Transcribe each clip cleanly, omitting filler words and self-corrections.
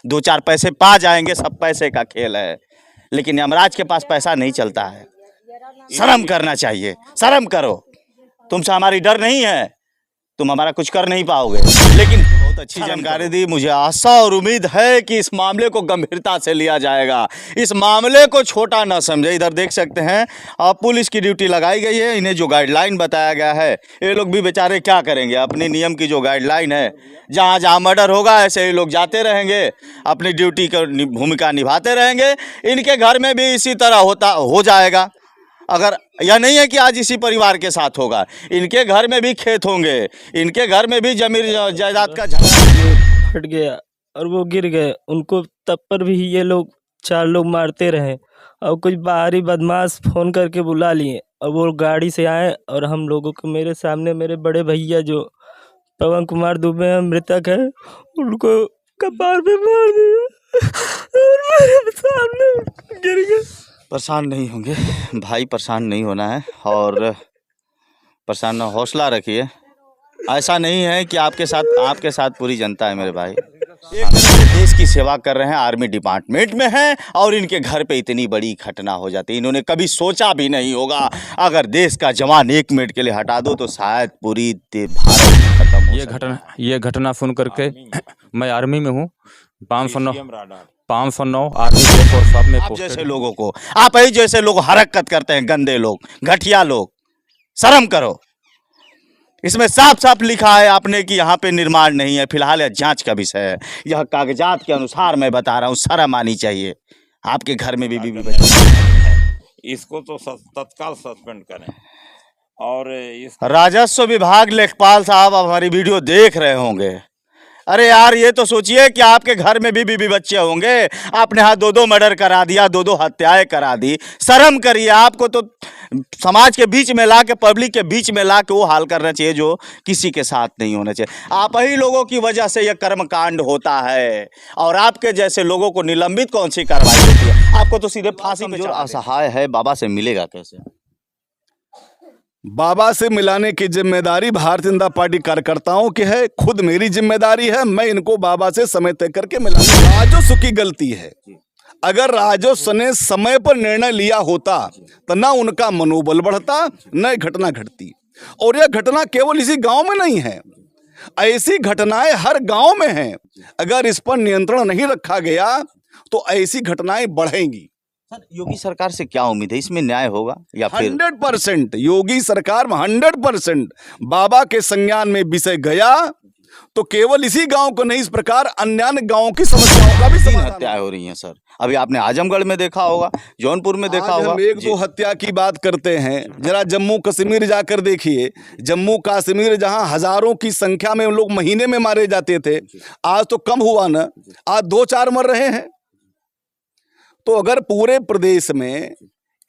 दो चार पैसे पा जाएंगे, सब पैसे का खेल है। लेकिन यमराज के पास पैसा नहीं चलता है। शर्म करना चाहिए, शर्म करो। तुमसे हमारी डर नहीं है, तुम हमारा कुछ कर नहीं पाओगे। लेकिन बहुत अच्छी जानकारी दी। मुझे आशा और उम्मीद है कि इस मामले को गंभीरता से लिया जाएगा, इस मामले को छोटा न समझे। इधर देख सकते हैं पुलिस की ड्यूटी लगाई गई है। इन्हें जो गाइडलाइन बताया गया है, ये लोग भी बेचारे क्या करेंगे। अपनी नियम की जो गाइडलाइन है, जहाँ जहाँ मर्डर होगा ऐसे ही लोग जाते रहेंगे, अपनी ड्यूटी की भूमिका निभाते रहेंगे। इनके घर में भी इसी तरह हो जाएगा। अगर यह नहीं है कि आज इसी परिवार के साथ होगा, इनके घर में भी खेत होंगे, इनके घर में भी जमीन जायदाद का फट गया और वो गिर गए। उनको तब पर भी ये लोग 4 लोग मारते रहे और कुछ बाहरी बदमाश फ़ोन करके बुला लिए और वो गाड़ी से आए और हम लोगों को मेरे सामने मेरे बड़े भैया जो पवन कुमार दुबे हैं, मृतक है, उनको कपार पे मार दिया और मेरे सामने गिर गए। परेशान नहीं होंगे भाई, परेशान नहीं होना है और परेशान हौसला रखिए। ऐसा नहीं है कि आपके साथ पूरी जनता है मेरे भाई। एक तरह से देश की सेवा कर रहे हैं, आर्मी डिपार्टमेंट में हैं और इनके घर पे इतनी बड़ी घटना हो जाती है। इन्होंने कभी सोचा भी नहीं होगा अगर देश का जवान 1 मिनट के लिए हटा दो तो शायद पूरी भारत खत्म हो। ये घटना सुन करके मैं आर्मी में हूँ, 509 आर्मी फोर्स में। आप जैसे लोगों को, आप ही जैसे लोग हरकत करते हैं, गंदे लोग, घटिया लोग, शर्म करो। इसमें साफ साफ लिखा है आपने कि यहाँ पे निर्माण नहीं है। फिलहाल यह जांच का विषय है, यह कागजात के अनुसार मैं बता रहा हूँ। शर्म आनी चाहिए। आपके घर में भी बच्चे, इसको तो तत्काल सस्पेंड करें। और इस राजस्व विभाग लेखपाल साहब आप हमारी वीडियो देख रहे होंगे। अरे यार, ये तो सोचिए कि आपके घर में भी बीबी बच्चे होंगे, आपने यहाँ 2-2 मर्डर करा दिया, 2-2 हत्याएं करा दी। शर्म करिए। आपको तो समाज के बीच में ला के, पब्लिक के बीच में ला के वो हाल करना चाहिए जो किसी के साथ नहीं होना चाहिए। आप ही लोगों की वजह से यह कर्मकांड होता है और आपके जैसे लोगों को निलंबित कौन सी कार्रवाई होती है? आपको तो सीधे फांसी पे। जो असहाय है, बाबा से मिलेगा कैसे? बाबा से मिलाने की जिम्मेदारी भारतीय जनता पार्टी कार्यकर्ताओं की है, खुद मेरी जिम्मेदारी है। मैं इनको बाबा से समय तय करके मिलाऊंगा। राजस्व की गलती है। अगर राजस्व ने समय पर निर्णय लिया होता तो ना उनका मनोबल बढ़ता, न घटना घटती। और यह घटना केवल इसी गांव में नहीं है, ऐसी घटनाएं हर गांव में हैं। अगर इस पर नियंत्रण नहीं रखा गया तो ऐसी घटनाएं बढ़ेंगी। सर, योगी सरकार से क्या उम्मीद है? इसमें न्याय होगा या फिर? 100% योगी सरकार में 100% बाबा के संज्ञान में विषय गया तो केवल इसी गांव को नहीं, इस प्रकार अन्य गांवों की समस्याओं का भी समाधान। हत्याएं हो रही हैं सर। अभी आपने आजमगढ़ में देखा होगा, जौनपुर में देखा होगा। हम 1-2 हत्या की बात करते हैं, जरा जम्मू कश्मीर जाकर देखिए। जम्मू कश्मीर जहां हजारों की संख्या में लोग महीने में मारे जाते थे, आज तो कम हुआ ना, आज 2-4 मर रहे हैं। तो अगर पूरे प्रदेश में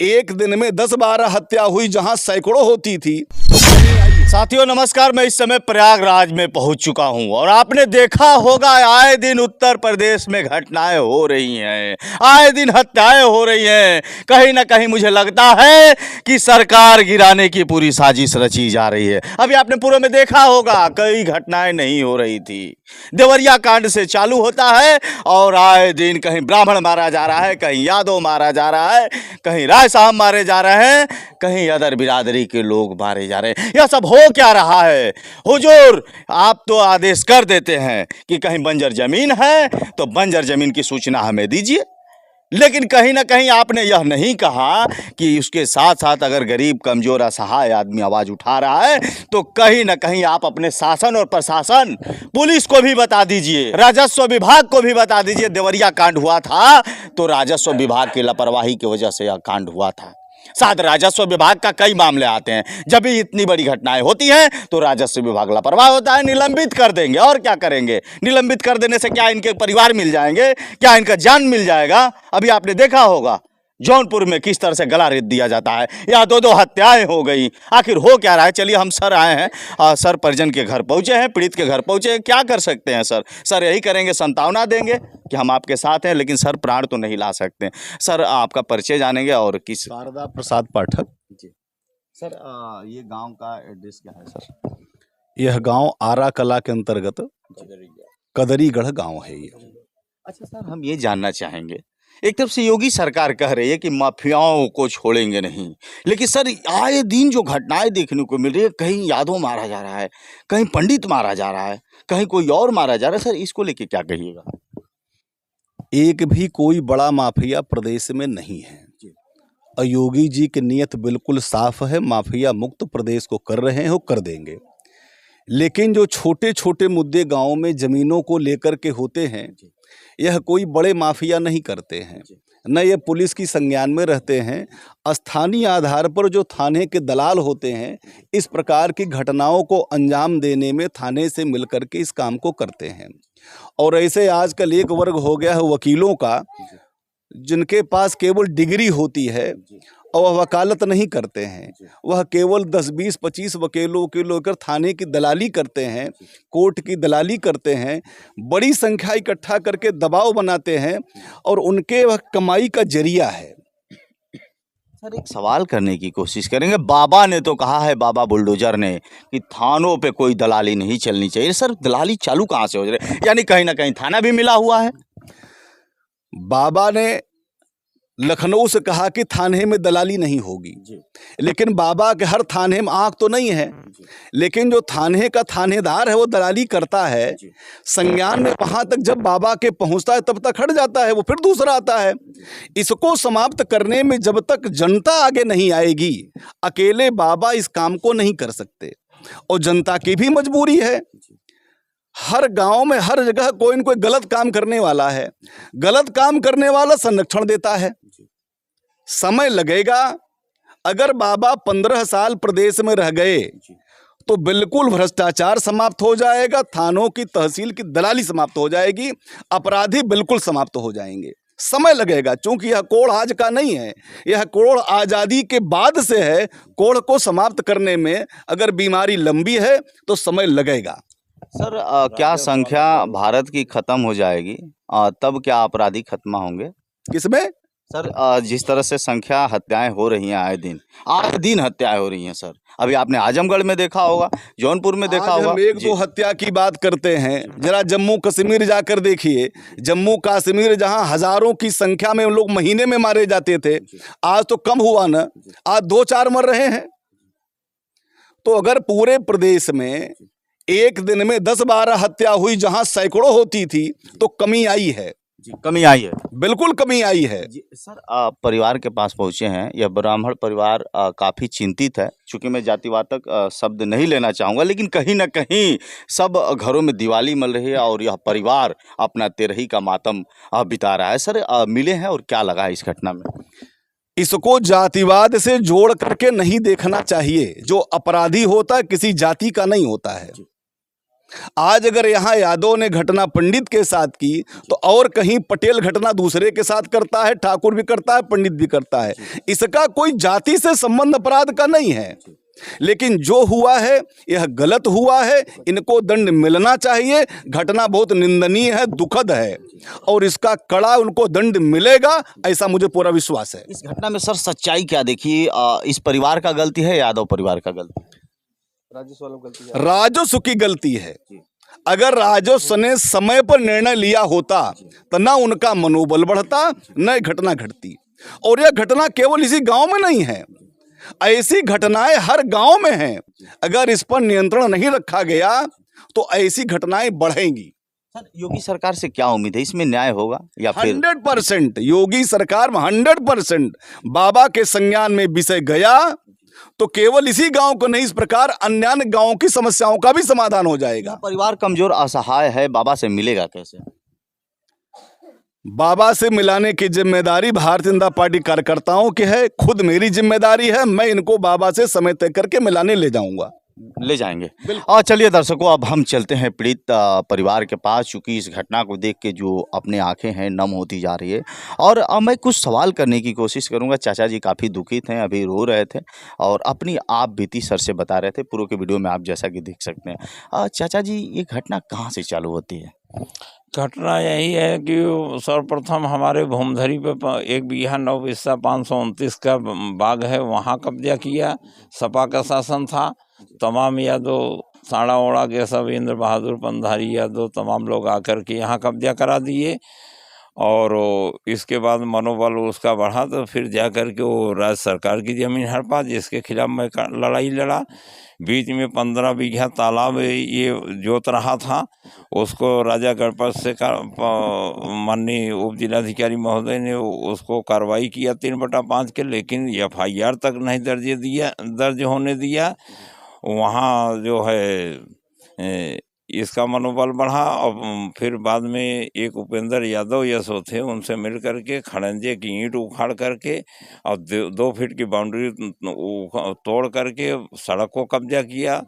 एक दिन में 10-12 हत्या हुई जहां सैकड़ों होती थी तो कमी आई। साथियों नमस्कार, मैं इस समय प्रयागराज में पहुंच चुका हूं और आपने देखा होगा आए दिन उत्तर प्रदेश में घटनाएं हो रही हैं, आए दिन हत्याएं हो रही हैं। कहीं ना कहीं मुझे लगता है कि सरकार गिराने की पूरी साजिश रची जा रही है। अभी आपने पूर्व में देखा होगा कई घटनाएं नहीं हो रही थी। देवरिया कांड से चालू होता है और आए दिन कहीं ब्राह्मण मारा जा रहा है, कहीं यादव मारा जा रहा है, कहीं राय साहब मारे जा रहे हैं, कहीं अदर बिरादरी के लोग मारे जा रहे हैं। यह सब हो क्या रहा है? हुजूर, आप तो आदेश कर देते हैं कि कहीं बंजर जमीन है तो बंजर जमीन की सूचना हमें दीजिए, लेकिन कहीं ना कहीं आपने यह नहीं कहा कि उसके साथ साथ अगर गरीब, कमजोर, असहाय आदमी आवाज उठा रहा है तो कहीं ना कहीं आप अपने शासन और प्रशासन, पुलिस को भी बता दीजिए, राजस्व विभाग को भी बता दीजिए। देवरिया कांड हुआ था तो राजस्व विभाग की लापरवाही की वजह से यह कांड हुआ था। साथ राजस्व विभाग का कई मामले आते हैं, जब भी इतनी बड़ी घटनाएं होती हैं तो राजस्व विभाग लापरवाह होता है, निलंबित कर देंगे। और क्या करेंगे? निलंबित कर देने से क्या इनके परिवार मिल जाएंगे? क्या इनका जान मिल जाएगा? अभी आपने देखा होगा जौनपुर में किस तरह से गला रेत दिया जाता है, या 2-2 हत्याएं हो गई। आखिर हो क्या रहा है? चलिए, हम सर आए हैं, सर परिजन के घर पहुंचे हैं, पीड़ित के घर पहुंचे हैं। क्या कर सकते हैं सर? सर यही करेंगे, सांत्वना देंगे कि हम आपके साथ हैं, लेकिन सर प्राण तो नहीं ला सकते। सर आपका परिचय जानेंगे और किस? शारदा प्रसाद पाठक जी सर, ये गांव का एड्रेस क्या है सर? यह गांव आरा कला के अंतर्गत कदरीगढ़ गांव है। ये अच्छा सर, हम ये जानना चाहेंगे, एक तरफ से योगी सरकार कह रही है कि माफियाओं को छोड़ेंगे नहीं, लेकिन सर आए दिन जो घटनाएं देखने को मिल रही है, कहीं यादव मारा जा रहा है, कहीं पंडित मारा जा रहा है, कहीं कोई और मारा जा रहा है, सर इसको लेके क्या कहिएगा? एक भी कोई बड़ा माफिया प्रदेश में नहीं है और योगी जी की नीयत बिल्कुल साफ है, माफिया मुक्त प्रदेश को कर रहे हैं, वो कर देंगे। लेकिन जो छोटे छोटे मुद्दे गांव में ज़मीनों को लेकर के होते हैं, यह कोई बड़े माफिया नहीं करते हैं, न ये पुलिस की संज्ञान में रहते हैं। स्थानीय आधार पर जो थाने के दलाल होते हैं, इस प्रकार की घटनाओं को अंजाम देने में थाने से मिलकर के इस काम को करते हैं। और ऐसे आजकल एक वर्ग हो गया है वकीलों का, जिनके पास केवल डिग्री होती है और वह वकालत नहीं करते हैं, वह केवल 10, 20, 25 वकीलों के लेकर थाने की दलाली करते हैं, कोर्ट की दलाली करते हैं, बड़ी संख्या इकट्ठा करके दबाव बनाते हैं और उनके वह कमाई का जरिया है। सर एक सवाल करने की कोशिश करेंगे, बाबा ने तो कहा है, बाबा बुलडोजर ने, कि थानों पे कोई दलाली नहीं चलनी चाहिए। सर दलाली चालू कहाँ से हो रही है? यानी कहीं ना कहीं थाना भी मिला हुआ है। बाबा ने लखनऊ से कहा कि थाने में दलाली नहीं होगी, लेकिन बाबा के हर थाने में आंख तो नहीं है, लेकिन जो थाने का थानेदार है वो दलाली करता है। संज्ञान में वहां तक जब बाबा के पहुंचता है तब तक हट जाता है, वो फिर दूसरा आता है। इसको समाप्त करने में जब तक जनता आगे नहीं आएगी, अकेले बाबा इस काम को नहीं कर सकते और जनता की भी मजबूरी है। हर गांव में हर जगह कोई न कोई गलत काम करने वाला है, गलत काम करने वाला संरक्षण देता है। समय लगेगा। अगर बाबा 15 साल प्रदेश में रह गए तो बिल्कुल भ्रष्टाचार समाप्त हो जाएगा, थानों की तहसील की दलाली समाप्त हो जाएगी, अपराधी बिल्कुल समाप्त हो जाएंगे। समय लगेगा, क्योंकि यह कोढ़ आज का नहीं है, यह कोढ़ आज़ादी के बाद से है। कोढ़ को समाप्त करने में अगर बीमारी लंबी है तो समय लगेगा। सर क्या संख्या भारत की खत्म हो जाएगी तब क्या अपराधी खत्म होंगे? किसमें? सर जिस तरह से संख्या हत्याएं हो रही हैं, आए दिन हत्याएं हो रही हैं। सर अभी आपने आजमगढ़ में देखा होगा, जौनपुर में देखा होगा। हम एक दो हत्या की बात करते हैं, जरा जम्मू कश्मीर जाकर देखिए। जम्मू कश्मीर जहां हजारों की संख्या में लोग महीने में मारे जाते थे, आज तो कम हुआ ना, आज 2-4 मर रहे हैं। तो अगर पूरे प्रदेश में एक दिन में 10-12 हत्या हुई जहां सैकड़ों होती थी, तो कमी आई है। जी, कमी आई है, बिल्कुल कमी आई है। जी, सर परिवार के पास पहुंचे हैं, यह ब्राह्मण परिवार काफ़ी चिंतित है। चूँकि मैं जातिवाचक शब्द नहीं लेना चाहूँगा, लेकिन कहीं ना कहीं सब घरों में दिवाली मल रही है और यह परिवार अपना तेरही का मातम बिता रहा है। सर मिले हैं और क्या लगा है इस घटना में? इसको जातिवाद से जोड़ करके नहीं देखना चाहिए। जो अपराधी होता है किसी जाति का नहीं होता है। आज अगर यहाँ यादव ने घटना पंडित के साथ की, तो और कहीं पटेल घटना दूसरे के साथ करता है, ठाकुर भी करता है, पंडित भी करता है। इसका कोई जाति से संबंध अपराध का नहीं है। लेकिन जो हुआ है यह गलत हुआ है, इनको दंड मिलना चाहिए। घटना बहुत निंदनीय है, दुखद है और इसका कड़ा उनको दंड मिलेगा, ऐसा मुझे पूरा विश्वास है। इस घटना में सर सच्चाई क्या देखी? इस परिवार का गलती है, यादव परिवार का गलती? राजस्व की गलती है। अगर राजस्व ने समय पर निर्णय लिया होता तो ना उनका मनोबल बढ़ता, न घटना घटती। और यह घटना केवल इसी गांव में नहीं है, ऐसी घटनाएं हर गांव में हैं। अगर इस पर नियंत्रण नहीं रखा गया तो ऐसी घटनाएं बढ़ेंगी। सर योगी सरकार से क्या उम्मीद है, इसमें न्याय होगा या फिर? 100% योगी सरकार में 100% बाबा के संज्ञान में विषय गया तो केवल इसी गांव को नहीं, इस प्रकार अन्य गांवों की समस्याओं का भी समाधान हो जाएगा। परिवार कमजोर असहाय है, बाबा से मिलेगा कैसे? बाबा से मिलाने की जिम्मेदारी भारतीय जनता पार्टी कार्यकर्ताओं की है, खुद मेरी जिम्मेदारी है। मैं इनको बाबा से समय तय करके मिलाने ले जाऊंगा, ले जाएंगे। और चलिए दर्शकों, अब हम चलते हैं पीड़ित परिवार के पास, चूँकि इस घटना को देख के जो अपने आंखें हैं नम होती जा रही है। और मैं कुछ सवाल करने की कोशिश करूंगा। चाचा जी काफ़ी दुखित हैं, अभी रो रहे थे और अपनी आप बीती सर से बता रहे थे। पूर्व के वीडियो में आप जैसा कि देख सकते हैं। चाचा जी ये घटना कहाँ से चालू होती है? घटना यही है कि सर्वप्रथम हमारे भूमधरी पे 1 बीघा 9 हिस्सा 529 का बाग है, वहाँ कब्जा किया। सपा का शासन था, तमाम यादव साड़ा ओड़ा के सब इंद्र बहादुर पंधारी यादव तमाम लोग आकर के यहाँ कब्जा करा दिए और इसके बाद मनोबल उसका बढ़ा तो फिर जा कर के वो राज्य सरकार की ज़मीन हड़पा, जिसके खिलाफ मैं लड़ाई लड़ा। बीच में 15 बीघा तालाब ये जोत रहा था, उसको राजा गणपत से माननीय उप जिलाधिकारी महोदय ने उसको कार्रवाई किया 3/5 के, लेकिन FIR तक नहीं दर्ज होने दिया। वहाँ जो है इसका मनोबल बढ़ा। और फिर बाद में एक उपेंद्र यादव यशो थे, उनसे मिल करके खड़ंजे की ईंट उखाड़ करके और 2 फीट की बाउंड्री तोड़ करके सड़क को कब्जा किया।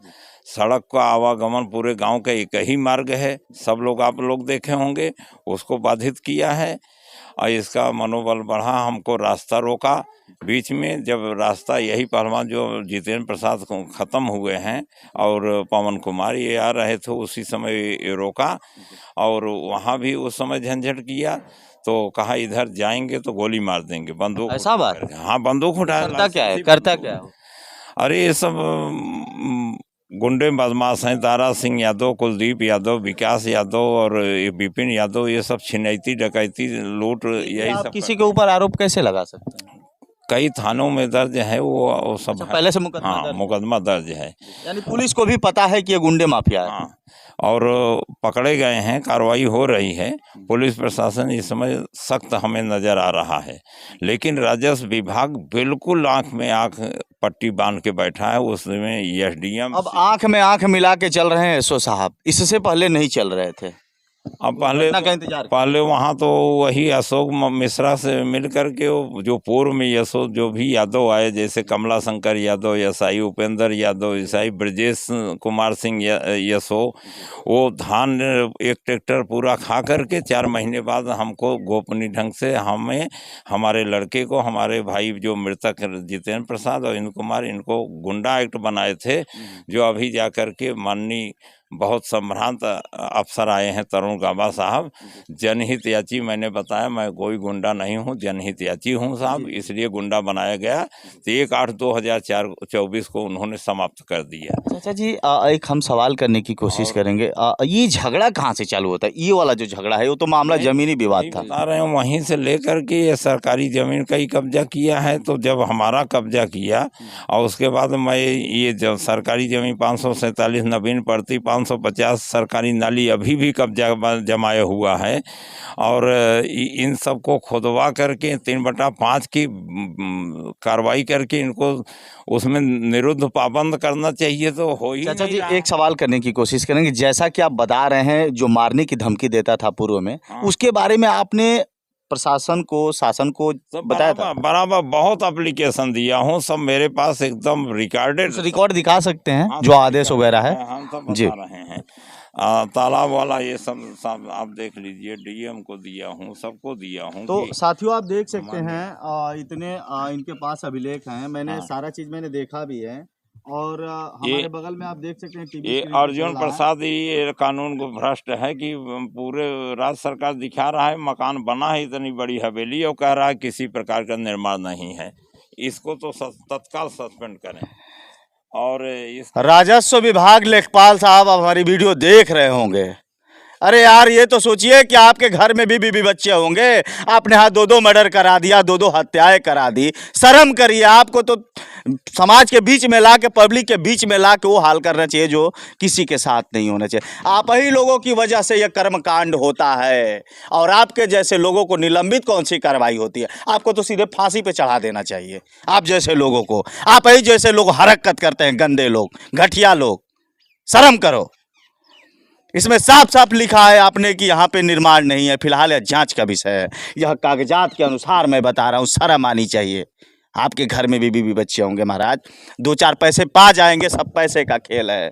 सड़क का आवागमन पूरे गांव का एक ही मार्ग है, सब लोग आप लोग देखे होंगे, उसको बाधित किया है। और इसका मनोबल बढ़ा, हमको रास्ता रोका बीच में। जब रास्ता यही पहलवान जो जितेंद्र प्रसाद ख़त्म हुए हैं और पवन कुमार ये आ रहे थे, उसी समय ये रोका और वहाँ भी उस समय झंझट किया। तो कहा इधर जाएंगे तो गोली मार देंगे, बंदूक। ऐसा बात? हाँ, बंदूक उठाया। करता क्या है? अरे ये सब गुंडे बदमाश हैं। दारा सिंह यादव, कुलदीप यादव, विकास यादव और विपिन यादव, ये सब छिनैती डकैती लूट यही सब। किसी के ऊपर आरोप कैसे लगा सकते हैं? कई थानों में दर्ज है वो सब। अच्छा, पहले से मुकदमा हाँ, दर्ज? मुकदमा दर्ज है। यानी पुलिस को भी पता है कि ये गुंडे माफिया है। हाँ, और पकड़े गए हैं, कार्रवाई हो रही है। पुलिस प्रशासन इस समय सख्त हमें नज़र आ रहा है, लेकिन राजस्व विभाग बिल्कुल आंख में आंख पट्टी बांध के बैठा है। उसमें SDM अब आंख में आंख मिला के चल रहे हैं एसओ साहब, इससे पहले नहीं चल रहे थे। अब पहले वहाँ तो वही अशोक मिश्रा से मिल करके जो पूर्व में यशो जो भी यादव आए, जैसे कमला शंकर यादव यसाई, उपेंद्र यादव यसाई, ब्रजेश कुमार सिंह यशो, वो धान एक ट्रैक्टर पूरा खा करके 4 महीने बाद हमको गोपनीय ढंग से हमें, हमारे लड़के को, हमारे भाई जो मृतक जितेंद्र प्रसाद और इंद्र कुमार, इनको गुंडा एक्ट बनाए थे, जो अभी जा कर के माननीय बहुत संभ्रांत अफसर आए हैं तरुण गाबा साहब। जनहित याची मैंने बताया, मैं कोई गुंडा नहीं हूं, जनहित याची हूं साहब, इसलिए गुंडा बनाया गया। तो 1/8/2024 को उन्होंने समाप्त कर दिया। चाचा जी, एक हम सवाल करने की कोशिश करेंगे। ये झगड़ा कहाँ से चालू होता है? ये वाला जो झगड़ा है वो तो मामला जमीनी विवाद था, बता रहे हैं। वहीं से लेकर के ये सरकारी जमीन का ही कब्जा किया है। तो जब हमारा कब्जा किया और उसके बाद मैं ये जब सरकारी जमीन 547 नवीन पड़ती, 550 सरकारी नाली अभी भी कब्जा जमाया हुआ है, और इन सब को खुदवा करके 3/5 की कार्रवाई करके इनको उसमें निरुद्ध पाबंद करना चाहिए। तो हो ही चाचा नहीं जी, रहा। एक सवाल करने की कोशिश करेंगे। जैसा कि आप बता रहे हैं, जो मारने की धमकी देता था पूर्व में, उसके बारे में आपने प्रशासन को, शासन को बताया था? बराबर बहुत एप्लीकेशन दिया हूँ, सब मेरे पास एकदम रिकॉर्डेड। रिकॉर्ड दिखा सकते हैं जो आदेश वगैरह है? हम सब जी। बता रहे हैं। तालाब वाला ये सब आप देख लीजिए, DM को दिया हूँ, सबको दिया हूँ। तो साथियों, आप देख सकते हैं इतने इनके पास अभिलेख हैं। मैंने सारा चीज मैंने देखा भी है। और हमारे बगल में आप देख सकते हैं टीवी ये स्क्रीन पे अर्जुन चल रहा है। प्रसाद ये कानून को भ्रष्ट है कि पूरे राज्य सरकार दिखा रहा है मकान बना है इतनी बड़ी हवेली, और कह रहा है किसी प्रकार का निर्माण नहीं है। इसको तो तत्काल सस्पेंड करें। और इस राजस्व विभाग लेखपाल साहब, आप हमारी वीडियो देख रहे होंगे। अरे यार, ये तो सोचिए कि आपके घर में भी बीबी बच्चे होंगे, आपने यहाँ 2-2 मर्डर करा दिया, 2-2 हत्याएं करा दी। शर्म करिए। आपको तो समाज के बीच में ला के, पब्लिक के बीच में ला के वो हाल करना चाहिए जो किसी के साथ नहीं होना चाहिए। आप ही लोगों की वजह से यह कर्मकांड होता है, और आपके जैसे लोगों को निलंबित कौन सी कार्रवाई होती है? आपको तो सीधे फांसी पे चढ़ा देना चाहिए। आप जैसे लोगों को, आप ही जैसे लोग हरकत करते हैं, गंदे लोग, घटिया लोग। शर्म करो। इसमें साफ साफ लिखा है आपने कि यहाँ पे निर्माण नहीं है। फिलहाल यह जांच का विषय है, यह कागजात के अनुसार मैं बता रहा हूँ। शर्म आनी चाहिए। आपके घर में भी बीबी बच्चे होंगे महाराज, 2-4 पैसे पा जाएंगे, सब पैसे का खेल है,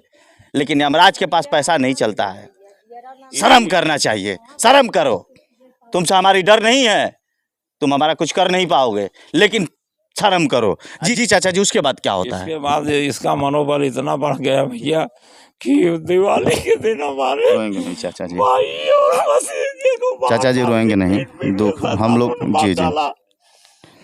लेकिन यमराज के पास पैसा नहीं चलता है। शर्म करना चाहिए। शर्म करो। तुमसे हमारी डर नहीं है, तुम हमारा कुछ कर नहीं पाओगे, लेकिन शर्म करो। जी चाचा जी, उसके बाद क्या होता है? इसके बाद इसका मनोबल इतना बढ़ गया भैया कि दिवाली के दिन हमारे रोएंगे नहीं चाचा जी, भाई और भतीजे को चाचा जी रोएंगे नहीं। दुख हम लोग, जी जी,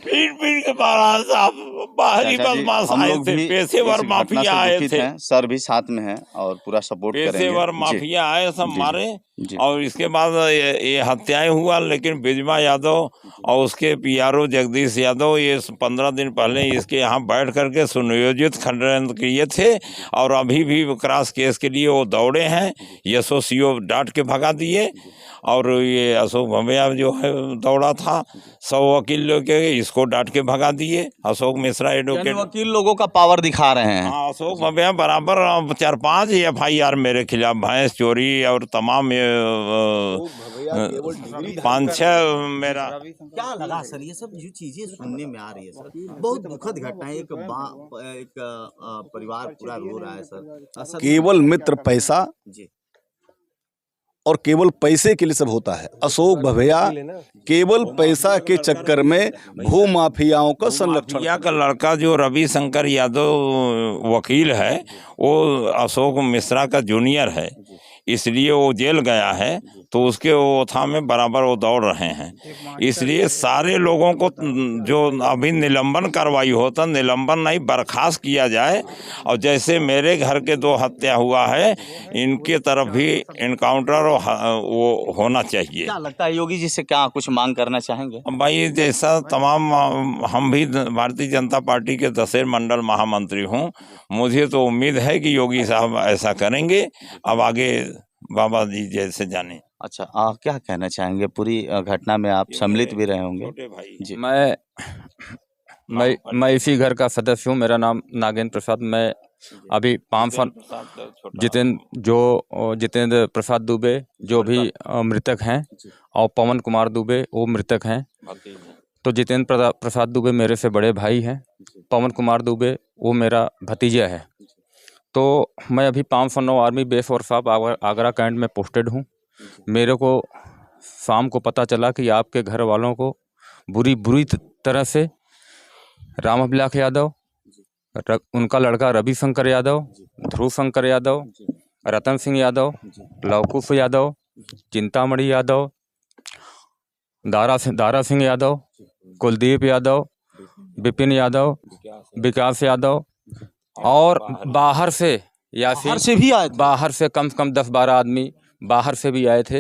पीट के बाहर साहब बाहरी चाचा जी, बदमाश हम आए लोग थे, भी पेशेवर इस घटना माफिया से आए दुखित थे, हैं। सर भी साथ में हैं और पूरा सपोर्ट करेंगे। पेशेवर जी। माफिया आए सब जी, जी। मारे। जी। और इसके बाद ये हत्याएं हुआ, लेकिन बिजमा यादव और उसके पीआरओ जगदीश यादव ये 15 दिन पहले इसके यहाँ बैठ करके सुनियोजित षड्यंत्र किए थे, और अभी भी क्रॉस केस के लिए वो दौड़े हैं। एसओसीओ डांट के भगा दिए, और ये अशोक भव्या जो है दौड़ा था 100 वकील लोग के, इसको डांट के भगा दिए। अशोक मिश्रा यानी एडवोकेट, वकील लोगों का पावर दिखा रहे हैं। हाँ, अशोक भव्या बराबर 4-5 FIR मेरे खिलाफ, भैंस चोरी और तमाम 5-6 मेरा। क्या लगा सर ये सब जो चीजें सुनने में आ रही है सर, बहुत दुखद घटना है। एक परिवार पूरा रो रहा है सर। केवल मित्र पैसा जी और केवल पैसे के लिए सब होता है। अशोक भव्या केवल पैसा के चक्कर में भू माफियाओं का संरक्षण। माफिया का लड़का जो रविशंकर यादव वकील है, वो अशोक मिश्रा का जूनियर है, इसलिए वो जेल गया है, तो उसके ओथा में बराबर वो दौड़ रहे हैं। इसलिए सारे लोगों को जो अभी निलंबन कार्रवाई होता, निलंबन नहीं बर्खास्त किया जाए, और जैसे मेरे घर के 2 हत्या हुआ है, इनके तरफ भी इनकाउंटर वो होना चाहिए। क्या लगता है योगी जी से क्या कुछ मांग करना चाहेंगे? भाई जैसा तमाम, हम भी भारतीय जनता पार्टी के 10 मंडल महामंत्री हूँ, मुझे तो उम्मीद है कि योगी साहब ऐसा करेंगे। अब आगे बाबा जी जैसे जाने। अच्छा, क्या कहना चाहेंगे? पूरी घटना में आप सम्मिलित भी रहे होंगे। छोटे भाई जी मैं इसी घर का सदस्य हूँ। मेरा नाम नागेंद्र प्रसाद। मैं अभी 5 साल जितेंद्र प्रसाद दुबे जो भी मृतक हैं, और पवन कुमार दुबे वो मृतक हैं। तो जितेंद्र प्रसाद दुबे मेरे से बड़े भाई हैं, पवन कुमार दुबे वो मेरा भतीजा है। तो मैं अभी 509 आर्मी बेस और साहब आगरा कैंट में पोस्टेड हूँ। मेरे को शाम को पता चला कि आपके घर वालों को बुरी तरह से राम अभिलाष यादव, उनका लड़का रविशंकर यादव, ध्रुव शंकर यादव, रतन सिंह यादव, लवकुश यादव, चिंतामणि यादव, दारा सिंह यादव, कुलदीप यादव, विपिन यादव, विकास यादव, और बाहर से बाहर से भी आए थे? बाहर से कम से कम 10-12 आदमी बाहर से भी आए थे।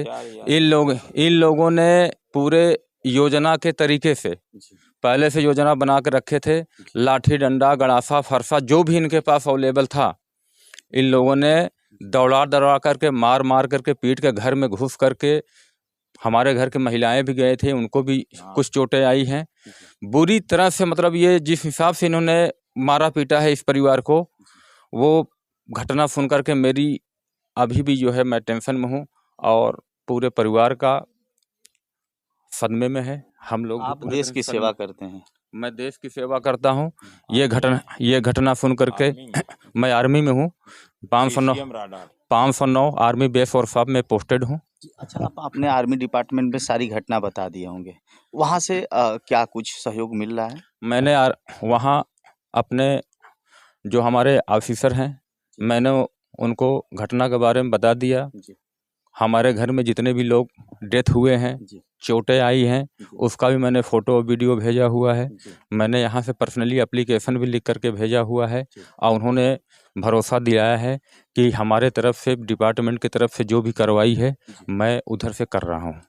इन लोगों ने पूरे योजना के तरीके से पहले से योजना बना के रखे थे। लाठी डंडा गड़ासा फरसा जो भी इनके पास अवेलेबल था, इन लोगों ने दौड़ा करके मार करके पीट के घर में घुस करके, हमारे घर के महिलाएं भी गए थे, उनको भी कुछ चोटें आई हैं बुरी तरह से। मतलब ये जिस हिसाब से इन्होंने मारा पीटा है इस परिवार को, वो घटना सुन करके मेरी अभी भी जो है मैं टेंशन में हूँ, और पूरे परिवार का सदमे में है। हम लोग आप देश की सेवा करते हैं? मैं देश की सेवा करता हूँ। ये घटना सुन करके मैं आर्मी में हूँ, 509 आर्मी बेस और साहब में पोस्टेड हूँ। अच्छा, आप अपने आर्मी डिपार्टमेंट में सारी घटना बता दिए होंगे, वहाँ से क्या कुछ सहयोग मिल रहा है? मैंने वहाँ अपने जो हमारे ऑफिसर हैं, मैंने उनको घटना के बारे में बता दिया। हमारे घर में जितने भी लोग डेथ हुए हैं, चोटें आई हैं, उसका भी मैंने फ़ोटो वीडियो भेजा हुआ है। मैंने यहाँ से पर्सनली एप्लीकेशन भी लिख करके भेजा हुआ है, और उन्होंने भरोसा दिलाया है कि हमारे तरफ से, डिपार्टमेंट की तरफ से जो भी कार्रवाई है मैं उधर से कर रहा हूँ।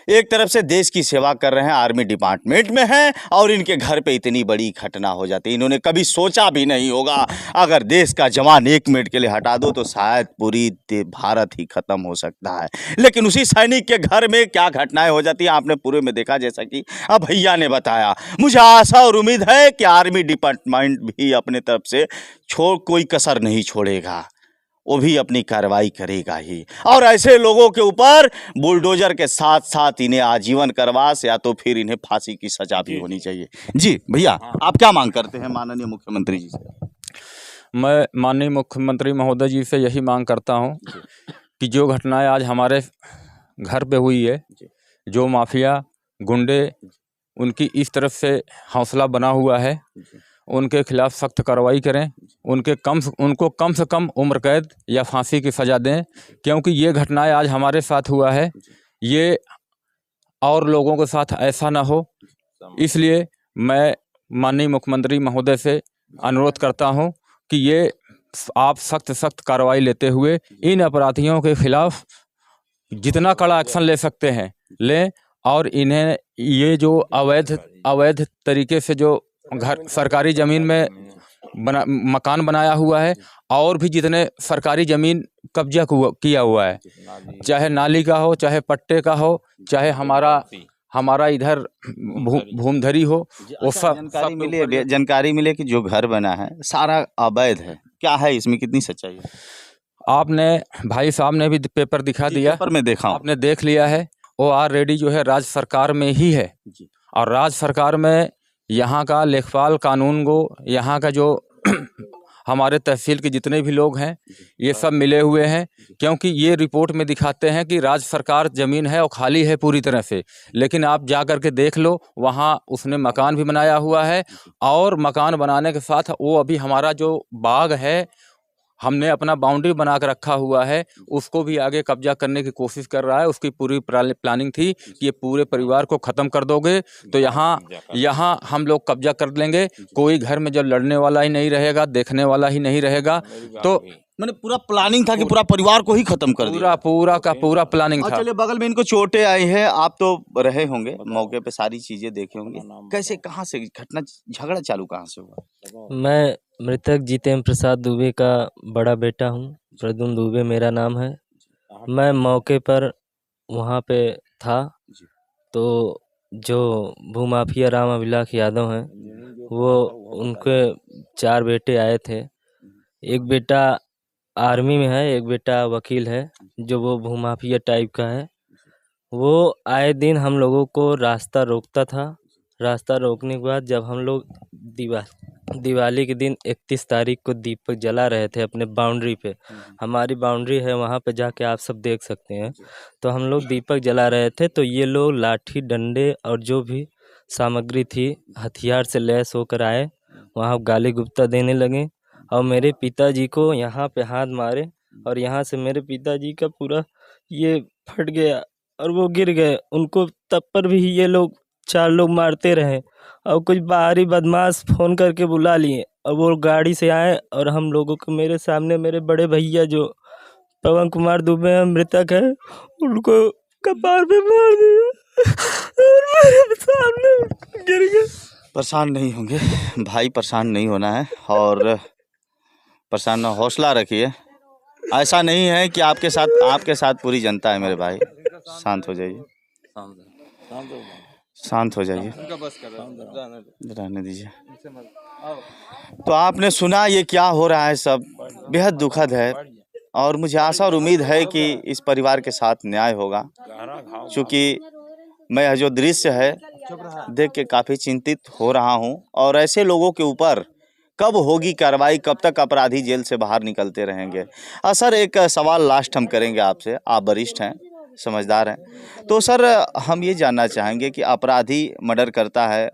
एक तरफ से देश की सेवा कर रहे हैं, आर्मी डिपार्टमेंट में हैं, और इनके घर पे इतनी बड़ी घटना हो जाती है। इन्होंने कभी सोचा भी नहीं होगा अगर देश का जवान 1 मिनट के लिए हटा दो तो शायद पूरी भारत ही खत्म हो सकता है। लेकिन उसी सैनिक के घर में क्या घटनाएं हो जाती हैं आपने पूरे में देखा, जैसा कि अब भैया ने बताया। मुझे आशा और उम्मीद है कि आर्मी डिपार्टमेंट भी अपने तरफ से कोई कसर नहीं छोड़ेगा, वो भी अपनी कार्रवाई करेगा ही, और ऐसे लोगों के ऊपर बुलडोजर के साथ साथ इन्हें आजीवन कारावास या तो फिर इन्हें फांसी की सजा भी होनी चाहिए। जी भैया, आप क्या मांग करते हैं माननीय मुख्यमंत्री जी से? मैं माननीय मुख्यमंत्री महोदय जी से यही मांग करता हूँ कि जो घटनाएं आज हमारे घर पे हुई है, जो माफिया गुंडे उनकी इस तरफ से हौसला बना हुआ है, उनके खिलाफ सख्त कार्रवाई करें। उनको कम से कम उम्र कैद या फांसी की सज़ा दें, क्योंकि ये घटनाएं आज हमारे साथ हुआ है, ये और लोगों के साथ ऐसा ना हो। इसलिए मैं माननीय मुख्यमंत्री महोदय से अनुरोध करता हूं कि ये आप सख्त कार्रवाई लेते हुए इन अपराधियों के खिलाफ जितना कड़ा एक्शन ले सकते हैं लें, और इन्हें ये जो अवैध तरीके से जो घर सरकारी ज़मीन में मकान बनाया हुआ है, और भी जितने सरकारी ज़मीन कब्जा किया हुआ है, चाहे नाली का हो, चाहे पट्टे का हो, चाहे हमारा इधर भूमधरी हो, वो सब जानकारी मिले कि जो घर बना है सारा अवैध है। क्या है इसमें, कितनी सच्चाई है? आपने भाई साहब ने भी पेपर दिखा दिया, पेपर में देखा हूं। आपने देख लिया है। वो ऑलरेडी जो है राज्य सरकार में ही है, और राज्य सरकार में यहाँ का लेखपाल कानून गो, यहाँ का जो हमारे तहसील के जितने भी लोग हैं, ये सब मिले हुए हैं। क्योंकि ये रिपोर्ट में दिखाते हैं कि राज्य सरकार ज़मीन है और खाली है पूरी तरह से, लेकिन आप जा कर के देख लो, वहाँ उसने मकान भी बनाया हुआ है, और मकान बनाने के साथ वो अभी हमारा जो बाग है, हमने अपना बाउंड्री बना कर रखा हुआ है, उसको भी आगे कब्जा करने की कोशिश कर रहा है। उसकी पूरी प्लानिंग थी कि ये पूरे परिवार को ख़त्म कर दोगे तो यहाँ हम लोग कब्जा कर लेंगे, कोई घर में जो लड़ने वाला ही नहीं रहेगा, देखने वाला ही नहीं रहेगा। तो मैंने पूरा प्लानिंग था कि पूरा परिवार को ही खत्म कर दिया। पूरा प्लानिंग था। चलिए, बगल में इनको चोटें आई हैं, आप तो रहे होंगे मौके पे, सारी चीजें देखे होंगे। कैसे, कहाँ से घटना, झगड़ा चालू कहाँ से हुआ? मैं मृतक जितेंद्र प्रसाद दुबे का बड़ा बेटा हूँ। प्रद्युम्न दुबे मेरा नाम है। मैं मौके पर वहाँ पे था, तो जो भूमाफिया राम अभिलाष यादव हैं, वो उनके 4 बेटे आए थे। एक बेटा आर्मी में है, एक बेटा वकील है, जो वो भूमाफिया टाइप का है। वो आए दिन हम लोगों को रास्ता रोकता था। रास्ता रोकने के बाद जब हम लोग दिवाली के दिन 31 तारीख को दीपक जला रहे थे अपने बाउंड्री पे, हमारी बाउंड्री है वहाँ पे, जाके आप सब देख सकते हैं। तो हम लोग दीपक जला रहे थे, तो ये लोग लाठी डंडे और जो भी सामग्री थी हथियार से लैस होकर आए, वहाँ गाली गुप्ता देने लगे, और मेरे पिताजी को यहाँ पे हाथ मारे, और यहाँ से मेरे पिताजी का पूरा ये फट गया और वो गिर गए। उनको तब पर भी ये लोग 4 लोग मारते रहे, और कुछ बाहरी बदमाश फ़ोन करके बुला लिए, और वो गाड़ी से आए, और हम लोगों को मेरे सामने मेरे बड़े भैया जो पवन कुमार दुबे मृतक है, उनको कपार पे मार दिया और मेरे सामने गिर गए। परेशान नहीं होंगे भाई, परेशान नहीं होना है, और परेशान ना, हौसला रखिए। ऐसा नहीं है कि आपके साथ पूरी जनता है मेरे भाई। शांत हो जाइए, शांत हो जाइए, रहने दीजिए। तो आपने सुना ये क्या हो रहा है, सब बेहद दुखद है, और मुझे आशा और उम्मीद है कि इस परिवार के साथ न्याय होगा। क्योंकि मैं यह जो दृश्य है देख के काफ़ी चिंतित हो रहा हूँ, और ऐसे लोगों के ऊपर कब होगी कार्रवाई, कब तक अपराधी जेल से बाहर निकलते रहेंगे। सर, एक सवाल लास्ट हम करेंगे आपसे, आप वरिष्ठ हैं, समझदार हैं, तो सर हम ये जानना चाहेंगे कि अपराधी मर्डर करता है,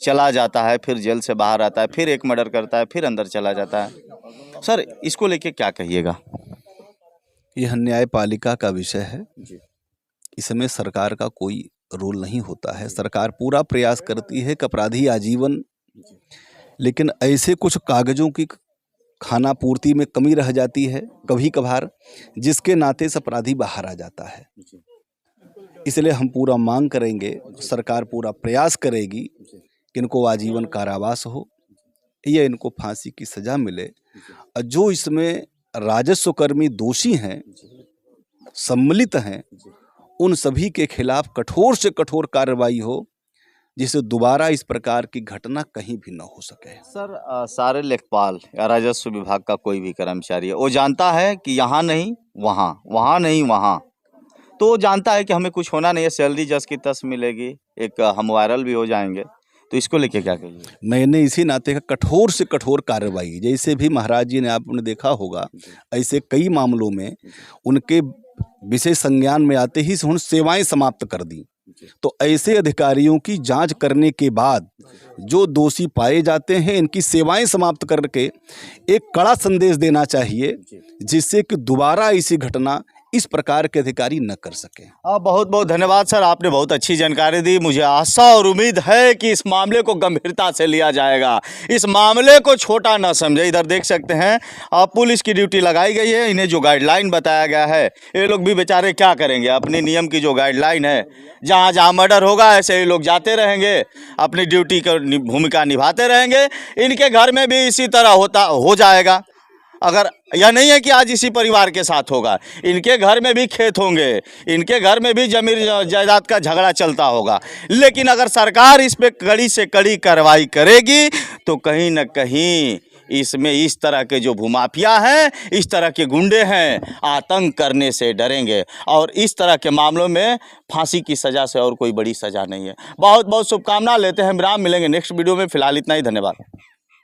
चला जाता है, फिर जेल से बाहर आता है, फिर एक मर्डर करता है, फिर अंदर चला जाता है। सर, इसको लेके क्या कहिएगा? यह न्यायपालिका का विषय है, इसमें सरकार का कोई रोल नहीं होता है। सरकार पूरा प्रयास करती है कि अपराधी आजीवन, लेकिन ऐसे कुछ कागजों की खाना पूर्ति में कमी रह जाती है कभी कभार, जिसके नाते से अपराधी बाहर आ जाता है। इसलिए हम पूरा मांग करेंगे, सरकार पूरा प्रयास करेगी कि इनको आजीवन कारावास हो या इनको फांसी की सजा मिले। और जो इसमें राजस्व कर्मी दोषी हैं, सम्मिलित हैं, उन सभी के खिलाफ कठोर से कठोर कार्रवाई हो, जिससे दोबारा इस प्रकार की घटना कहीं भी न हो सके। सर, सारे लेखपाल या राजस्व विभाग का कोई भी कर्मचारी है, वो जानता है कि यहाँ नहीं वहाँ, वहाँ नहीं वहाँ, तो वो जानता है कि हमें कुछ होना नहीं है, सैलरी जस की तस मिलेगी, एक हम वायरल भी हो जाएंगे। तो इसको लेके क्या कहिए? मैंने इसी नाते का कठोर से कठोर कार्रवाई, जैसे भी महाराज जी ने आपने देखा होगा, ऐसे कई मामलों में उनके विशेष संज्ञान में आते ही उन सेवाएं समाप्त कर दी। तो ऐसे अधिकारियों की जांच करने के बाद जो दोषी पाए जाते हैं, इनकी सेवाएं समाप्त करके एक कड़ा संदेश देना चाहिए, जिससे कि दोबारा ऐसी घटना इस प्रकार के अधिकारी न कर सके। बहुत बहुत धन्यवाद सर, आपने बहुत अच्छी जानकारी दी। मुझे आशा और उम्मीद है कि इस मामले को गंभीरता से लिया जाएगा, इस मामले को छोटा ना समझे। इधर देख सकते हैं पुलिस की ड्यूटी लगाई गई है, इन्हें जो गाइडलाइन बताया गया है, ये लोग भी बेचारे क्या करेंगे। अपने नियम की जो गाइडलाइन है, जहाँ जहाँ मर्डर होगा ऐसे ही लोग जाते रहेंगे, अपनी ड्यूटी की भूमिका निभाते रहेंगे। इनके घर में भी इसी तरह हो जाएगा। अगर यह नहीं है कि आज इसी परिवार के साथ होगा, इनके घर में भी खेत होंगे, इनके घर में भी जमीन जायदाद का झगड़ा चलता होगा। लेकिन अगर सरकार इस पे कड़ी से कड़ी कार्रवाई करेगी तो कहीं न कहीं इसमें इस तरह के जो भूमाफिया हैं, इस तरह के गुंडे हैं, आतंक करने से डरेंगे। और इस तरह के मामलों में फांसी की सज़ा से और कोई बड़ी सज़ा नहीं है। बहुत बहुत शुभकामना लेते हैं, विराम, मिलेंगे नेक्स्ट वीडियो में। फिलहाल इतना ही, धन्यवाद।